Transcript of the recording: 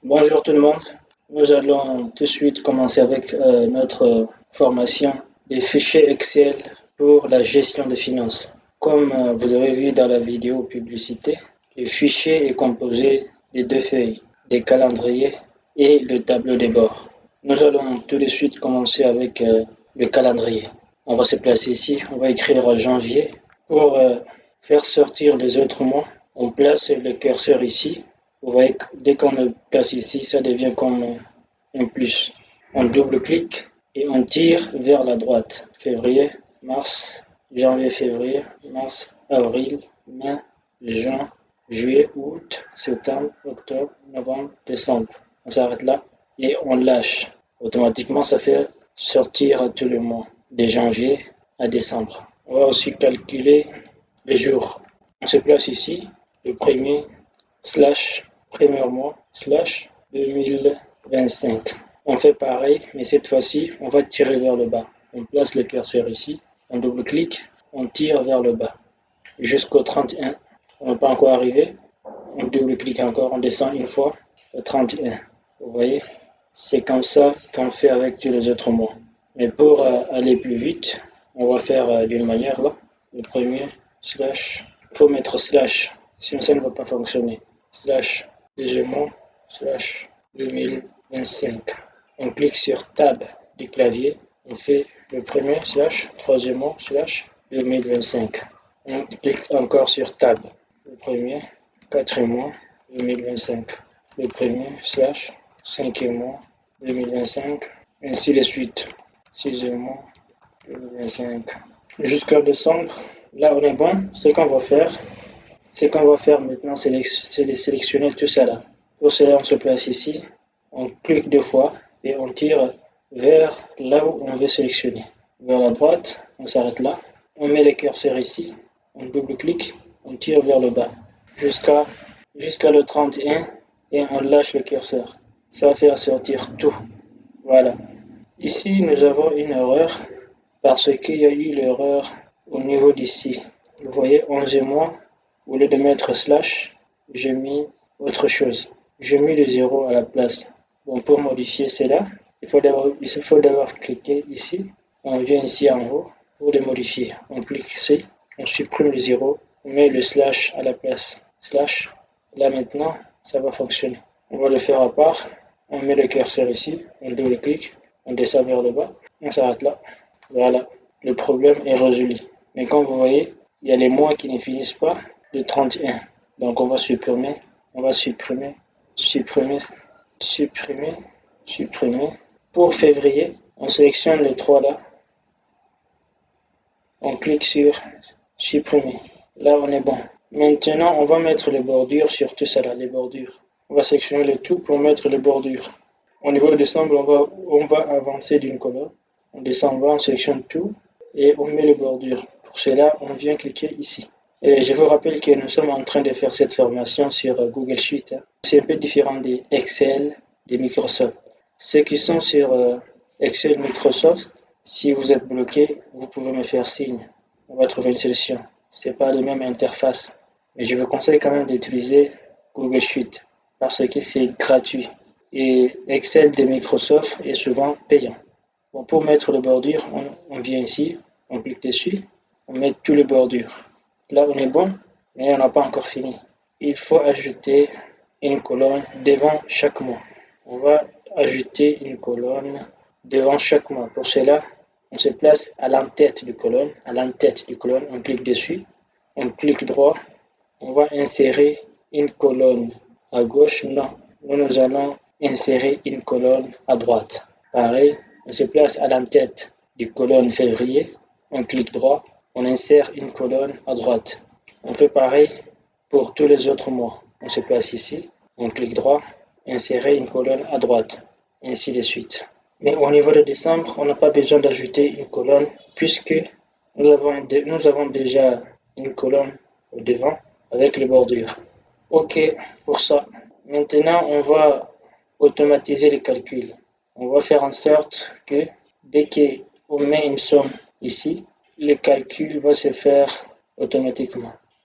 Bonjour tout le monde. Nous allons tout de suite commencer avec notre formation des fichiers Excel pour la gestion des finances. Comme vous avez vu dans la vidéo publicité, le fichier est composé de deux feuilles, des calendriers et le tableau de bord. Nous allons tout de suite commencer avec le calendrier. On va se placer ici, on va écrire janvier. Pour faire sortir les autres mois, on place le curseur ici. Vous voyez que dès qu'on le place ici, ça devient comme un plus. On double-clique et on tire vers la droite. Février, mars, janvier, février, mars, avril, mai, juin, juillet, août, septembre, octobre, novembre, décembre. On s'arrête là et on lâche. Automatiquement, ça fait sortir tous les mois, de janvier à décembre. On va aussi calculer les jours. On se place ici, le premier, premier mois, 2025. On fait pareil, mais cette fois-ci, on va tirer vers le bas. On place le curseur ici, on double-clique, on tire vers le bas jusqu'au 31. On n'est pas encore arrivé. On double-clique encore, on descend une fois au 31. Vous voyez, c'est comme ça qu'on fait avec tous les autres mois. Mais pour aller plus vite, on va faire d'une manière là. Le premier, slash, il faut mettre slash, sinon ça ne va pas fonctionner. Slash, deuxième mois, slash, 2025. On clique sur Tab du clavier, on fait le premier slash, troisième mois, slash, 2025. On clique encore sur Tab, le premier, quatrième mois, 2025. Le premier slash, cinquième mois, 2025, ainsi de suite. Sixième mois, 2025. Jusqu'à décembre, là on est bon. Ce qu'on va faire maintenant, c'est de sélectionner tout ça là. Pour cela, on se place ici, on clique deux fois et on tire vers là où on veut sélectionner. Vers la droite, on s'arrête là, on met le curseur ici, on double-clique, on tire vers le bas jusqu'à le 31 et on lâche le curseur. Ça va faire sortir tout. Voilà. Ici, nous avons une erreur parce qu'il y a eu l'erreur au niveau d'ici. Vous voyez, 11 mois, au lieu de mettre slash, j'ai mis autre chose. J'ai mis le 0 à la place. Bon, pour modifier cela, il faut d'abord cliquer ici. On vient ici en haut pour le modifier. On clique ici, on supprime le 0, on met le slash à la place. Slash, là maintenant, ça va fonctionner. On va le faire à part. On met le curseur ici, on double-clique, on descend vers le bas, on s'arrête là. Voilà, le problème est résolu. Mais comme vous voyez, il y a les mois qui ne finissent pas de 31. Donc on va supprimer. Pour février, on sélectionne les trois là. On clique sur supprimer. Là, on est bon. Maintenant, on va mettre les bordures sur tout ça là, les bordures. On va sélectionner le tout pour mettre les bordures. Au niveau de décembre, on va avancer d'une colonne. On descend en bas, on sélectionne tout et on met les bordures. Pour cela, on vient cliquer ici. Et je vous rappelle que nous sommes en train de faire cette formation sur Google Sheet. C'est un peu différent des Excel, des Microsoft. Ceux qui sont sur Excel Microsoft, si vous êtes bloqué, vous pouvez me faire signe. On va trouver une solution. Ce n'est pas la même interface. Mais je vous conseille quand même d'utiliser Google Sheet parce que c'est gratuit. Et Excel de Microsoft est souvent payant. Bon, pour mettre les bordures, on vient ici, on clique dessus, on met toutes les bordures. Là, on est bon, mais on n'a pas encore fini. Il faut ajouter une colonne devant chaque mois. On va ajouter une colonne devant chaque mois. Pour cela, on se place à l'entête du colonne. On clique dessus, on clique droit, on va insérer une colonne à gauche. Non, nous allons insérer une colonne à droite. Pareil, on se place à l'entête du colonne février, on clique droit, on insère une colonne à droite. On fait pareil pour tous les autres mois. On se place ici, on clique droit, insérer une colonne à droite, ainsi de suite. Mais au niveau de décembre, on n'a pas besoin d'ajouter une colonne puisque nous avons déjà une colonne au devant avec les bordures. Ok pour ça. Maintenant, on va automatiser les calculs. On va faire en sorte que dès qu'on met une somme ici, le calcul va se faire automatiquement.